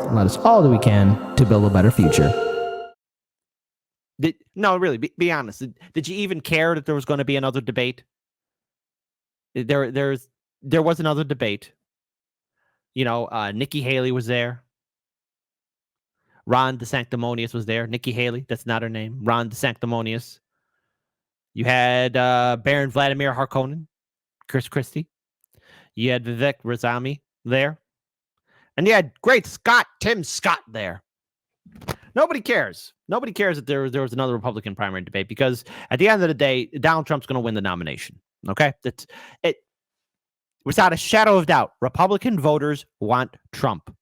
and let us all do we can to build a better future. No, really, be honest. Did you even care that there was going to be another debate? There was another debate. Nikki Haley was there. Ron DeSanctimonious was there. Nikki Haley, that's not her name. Ron DeSanctimonious. You had Baron Vladimir Harkonnen, Chris Christie. You had Vivek Ramaswamy there. And you had great Tim Scott there. Nobody cares. Nobody cares that there was another Republican primary debate because at the end of the day, Donald Trump's going to win the nomination. Okay? That's it. Without a shadow of doubt, Republican voters want Trump.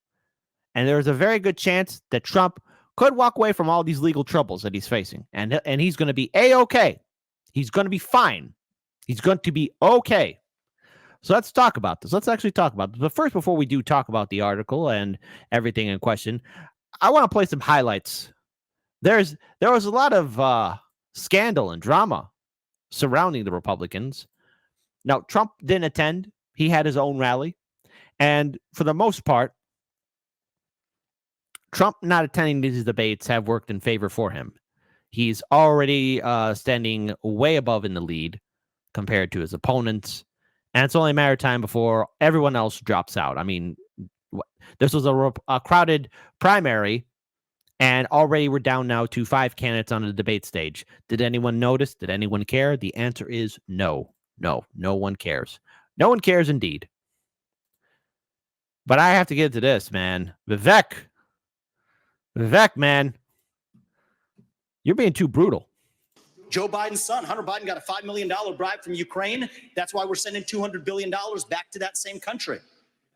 And there's a very good chance that Trump could walk away from all these legal troubles that he's facing. And he's going to be A-okay. He's going to be fine. He's going to be okay. So let's talk about this. Let's actually talk about this. But first, before we do talk about the article and everything in question, I want to play some highlights. There was a lot of scandal and drama surrounding the Republicans. Now, Trump didn't attend. He had his own rally. And for the most part, Trump not attending these debates have worked in favor for him. He's already standing way above in the lead compared to his opponents. And it's only a matter of time before everyone else drops out. I mean, this was a crowded primary, and already we're down now to 5 candidates on the debate stage. Did anyone notice? Did anyone care? The answer is no. No one cares. No one cares indeed. But I have to get to this, man. Vivek, man, you're being too brutal. Joe Biden's son, Hunter Biden, got a $5 million bribe from Ukraine. That's why we're sending $200 billion back to that same country.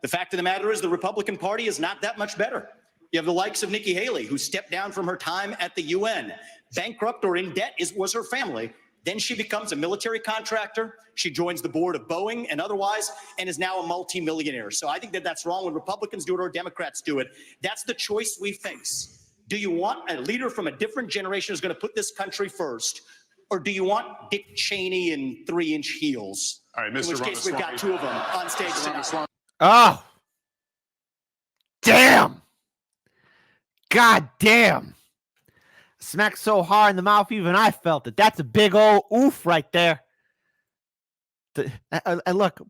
The fact of the matter is the Republican Party is not that much better. You have the likes of Nikki Haley, who stepped down from her time at the UN. Bankrupt or in debt was her family. Then she becomes a military contractor. She joins the board of Boeing and otherwise, and is now a multimillionaire. So I think that that's wrong when Republicans do it or Democrats do it. That's the choice we face. Do you want a leader from a different generation who's going to put this country first? Or do you want Dick Cheney in 3-inch heels? All right, Mr. In which case, we've got 2 of them on stage tonight. Oh, damn. God damn. Smacked so hard in the mouth, even I felt it. That's a big old oof right there. And look,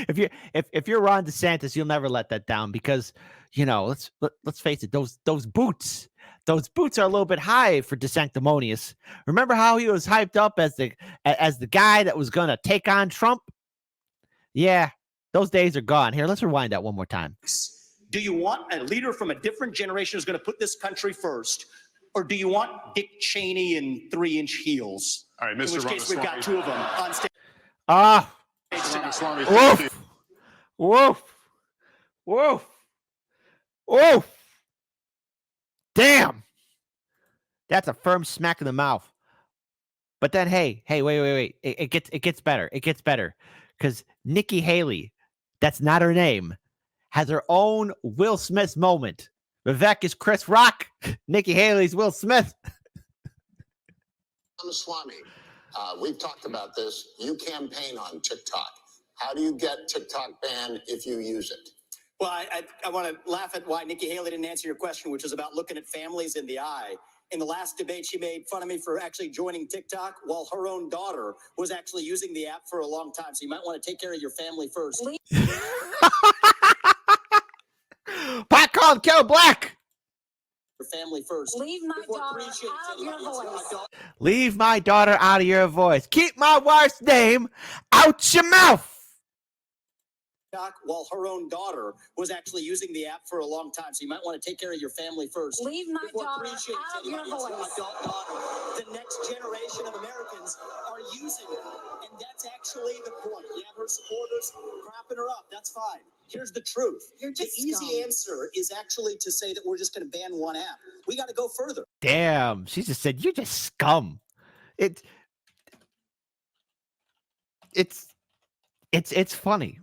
if you're Ron DeSantis, you'll never let that down because, let's face it, those boots are a little bit high for DeSanctimonious. Remember how he was hyped up as the guy that was going to take on Trump? Yeah, those days are gone. Here, let's rewind that one more time. Do you want a leader from a different generation who's going to put this country first? Or do you want Dick Cheney in 3-inch heels? All right, Mr. In which case, we've got 2 of them on stage. Woof. Woof. Woof. Woof. Damn. That's a firm smack in the mouth. But then, hey, wait. It gets better. It gets better. Because Nikki Haley, that's not her name, has her own Will Smith moment. Vivek is Chris Rock. Nikki Haley's Will Smith. Ramaswamy, we've talked about this. You campaign on TikTok. How do you get TikTok banned if you use it? Well, I want to laugh at why Nikki Haley didn't answer your question, which was about looking at families in the eye. In the last debate, she made fun of me for actually joining TikTok while her own daughter was actually using the app for a long time. So you might want to take care of your family first. Pot called Kill Black. Your family first. Leave my daughter out of your voice. Leave my daughter out of your voice. Keep my wife's name out your mouth. While her own daughter was actually using the app for a long time. So you might want to take care of your family first. Leave my daughter out of your voice. The next generation of Americans are using it. And that's actually the point. You have her supporters crapping her up. That's fine. Here's the truth. The easy answer is actually to say that we're just going to ban one app. We got to go further. Damn. She just said, you're just scum. It's funny.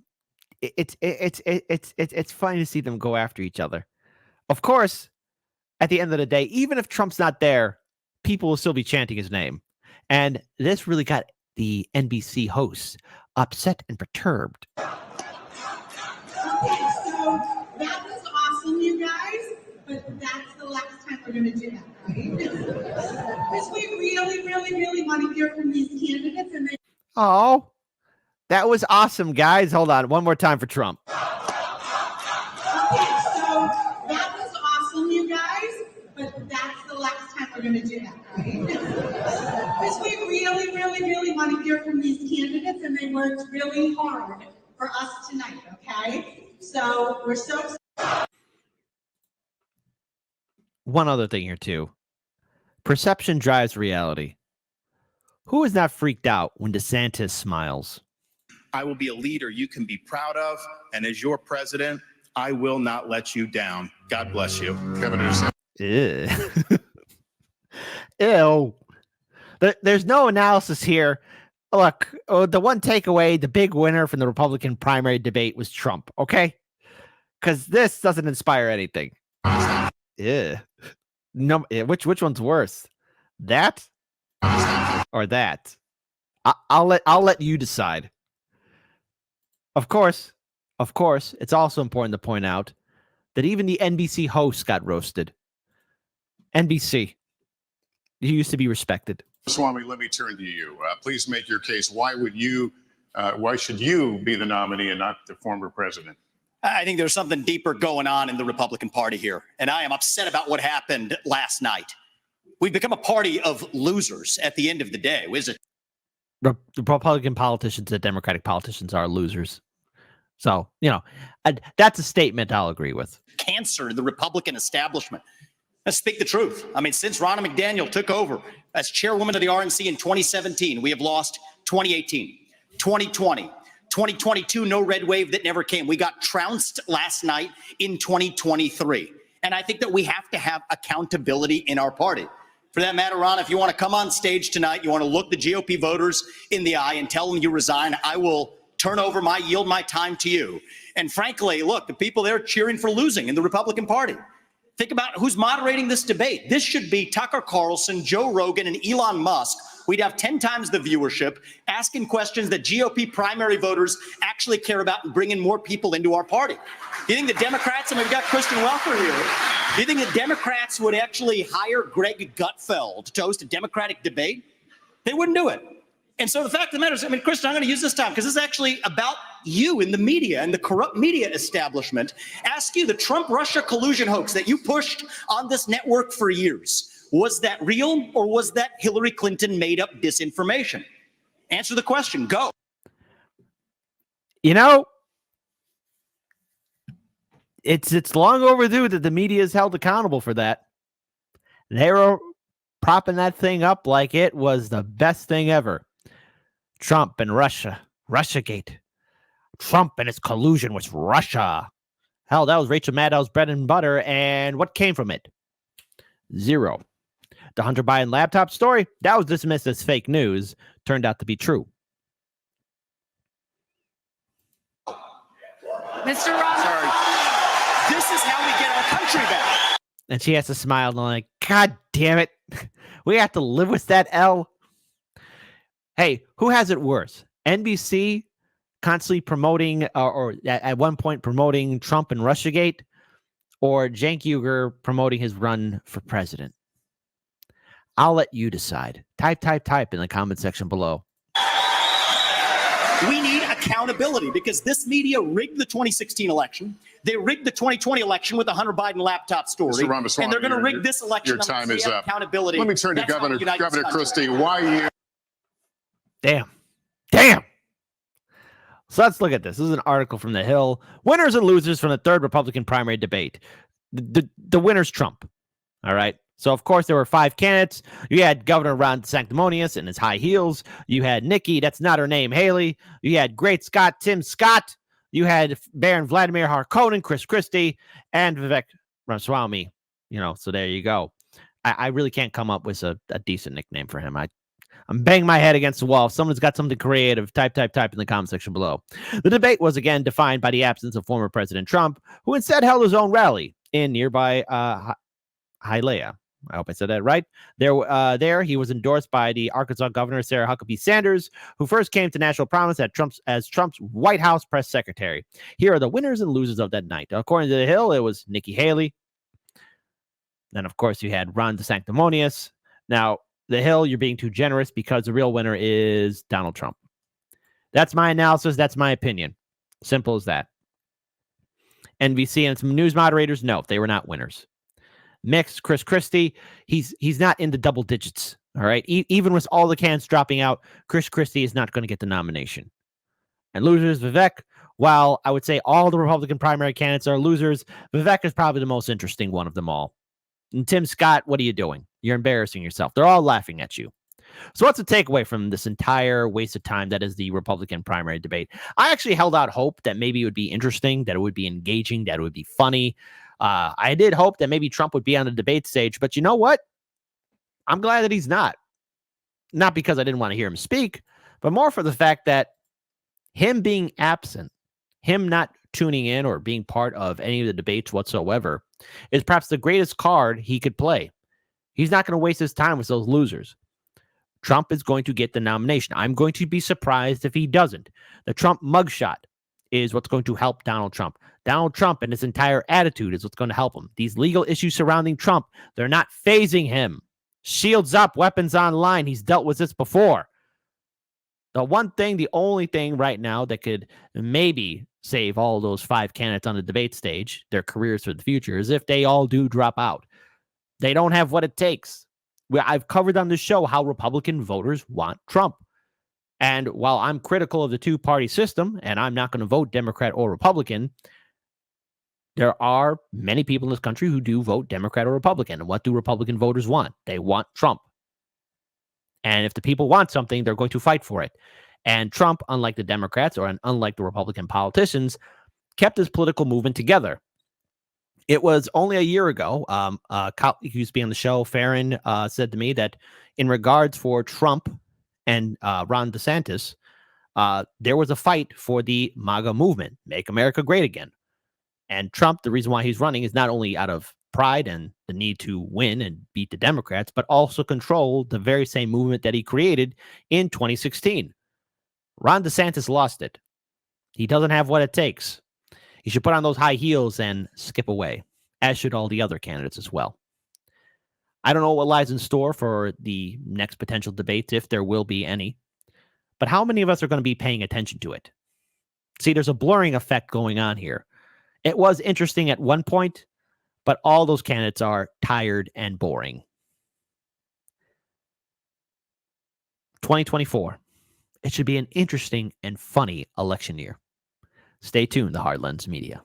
It's funny to see them go after each other. Of course, at the end of the day, even if Trump's not there, people will still be chanting his name. And this really got the NBC hosts upset and perturbed. Okay, so that we're going to do that, right? Because we really want to hear from these candidates. And they- Oh, that was awesome, guys. Hold on. One more time for Trump. Okay, so that was awesome, you guys. But that's the last time we're going to do that, right? Because we really want to hear from these candidates. And they worked really hard for us tonight, okay? So we're so excited. One other thing here, too. Perception drives reality. Who is not freaked out when DeSantis smiles? I will be a leader you can be proud of. And as your president, I will not let you down. God bless you. Governor DeSantis. Ew. There's no analysis here. Look, the one takeaway, the big winner from the Republican primary debate was Trump, okay? Because this doesn't inspire anything. Yeah. No, which one's worse? That or that? I'll let you decide. Of course, it's also important to point out that even the NBC host got roasted. NBC, you used to be respected. Swami, let me turn to you. Please make your case. Why should you be the nominee and not the former president? I think there's something deeper going on in the Republican Party here, and I am upset about what happened last night. We've become a party of losers at the end of the day. Is it? The Republican politicians and Democratic politicians are losers. So, that's a statement I'll agree with. Cancer to the Republican establishment. Let's speak the truth. I mean, since Ronna McDaniel took over as chairwoman of the RNC in 2017, we have lost 2018, 2020, 2022, no red wave that never came. We got trounced last night in 2023. And I think that we have to have accountability in our party. For that matter, Ron, if you want to come on stage tonight, you want to look the GOP voters in the eye and tell them you resign, I will yield my time to you. And frankly, look, the people there cheering for losing in the Republican Party. Think about who's moderating this debate. This should be Tucker Carlson, Joe Rogan, and Elon Musk. We'd have 10 times the viewership, asking questions that GOP primary voters actually care about and bringing more people into our party. Do you think the Democrats, and we've got Kristen Welker here, do you think the Democrats would actually hire Greg Gutfeld to host a Democratic debate? They wouldn't do it. And so the fact of the matter is, Kristen, I'm going to use this time because this is actually about you in the media and the corrupt media establishment. Ask you, the Trump-Russia collusion hoax that you pushed on this network for years, was that real or was that Hillary Clinton made up disinformation? Answer the question. Go. It's long overdue that the media is held accountable for that. They were propping that thing up like it was the best thing ever. Trump and Russia, Russiagate. Trump and his collusion with Russia. Hell, that was Rachel Maddow's bread and butter, and what came from it? Zero. The Hunter Biden laptop story, that was dismissed as fake news, turned out to be true. Mr. Ross. Sorry. This is how we get our country back. And she has to smile and like, God damn it. We have to live with that L. Hey, who has it worse? NBC constantly promoting or at one point promoting Trump and Russiagate, or Cenk Uygur promoting his run for president? I'll let you decide. Type in the comment section below. We need accountability because this media rigged the 2016 election. They rigged the 2020 election with the Hunter Biden laptop story. Mr. Ramaswamy, and they're going to rig this election. Your time is up. Accountability. Let me turn to Governor Christie. Why you? Damn. So let's look at this. This is an article from The Hill. Winners and losers from the third Republican primary debate. The winner's Trump. All right. So, of course, there were 5 candidates. You had Governor Ron DeSanctimonious in his high heels. You had Nikki, that's not her name, Haley. You had Great Scott, Tim Scott. You had Baron Vladimir Harkonnen, Chris Christie, and Vivek Ramaswamy. So there you go. I really can't come up with a decent nickname for him. I'm banging my head against the wall. If someone's got something creative, type in the comment section below. The debate was again defined by the absence of former President Trump, who instead held his own rally in nearby Hialeah. I hope I said that right. There he was endorsed by the Arkansas Governor Sarah Huckabee Sanders, who first came to national prominence as Trump's White House press secretary. Here are the winners and losers of that night. According to The Hill, it was Nikki Haley, Then, of course, you had Ron DeSanctimonious. Now, the Hill, you're being too generous because the real winner is Donald Trump. That's my analysis. That's my opinion. Simple as that. NBC and some news moderators, no, they were not winners. Mixed, Chris Christie, he's not in the double digits. All right. Even with all the cans dropping out, Chris Christie is not going to get the nomination. And losers, Vivek, while I would say all the Republican primary candidates are losers, Vivek is probably the most interesting one of them all. And Tim Scott, what are you doing? You're embarrassing yourself. They're all laughing at you. So what's the takeaway from this entire waste of time that is the Republican primary debate? I actually held out hope that maybe it would be interesting, that it would be engaging, that it would be funny. I did hope that maybe Trump would be on the debate stage, but you know what? I'm glad that he's not. Not because I didn't want to hear him speak, but more for the fact that him being absent, him not tuning in or being part of any of the debates whatsoever, is perhaps the greatest card he could play. He's not going to waste his time with those losers. Trump is going to get the nomination. I'm going to be surprised if he doesn't. The Trump mugshot is what's going to help Donald Trump. Donald Trump and his entire attitude is what's going to help him. These legal issues surrounding Trump, they're not phasing him. Shields up, weapons online. He's dealt with this before. The only thing right now that could maybe save all those 5 candidates on the debate stage, their careers for the future, is if they all do drop out. They don't have what it takes. I've covered on the show how Republican voters want Trump. And while I'm critical of the two-party system, and I'm not going to vote Democrat or Republican, there are many people in this country who do vote Democrat or Republican. And what do Republican voters want? They want Trump. And if the people want something, they're going to fight for it. And Trump, unlike the Democrats or unlike the Republican politicians, kept his political movement together. It was only a year ago, he used to be on the show, Farron, said to me that in regards for Trump and Ron DeSantis, there was a fight for the MAGA movement, Make America Great Again. And Trump, the reason why he's running is not only out of pride and the need to win and beat the Democrats, but also control the very same movement that he created in 2016. Ron DeSantis lost it. He doesn't have what it takes. He should put on those high heels and skip away, as should all the other candidates as well. I don't know what lies in store for the next potential debates, if there will be any, but how many of us are going to be paying attention to it? See, there's a blurring effect going on here. It was interesting at one point, but all those candidates are tired and boring. 2024. It should be an interesting and funny election year. Stay tuned, the Hard Lens Media.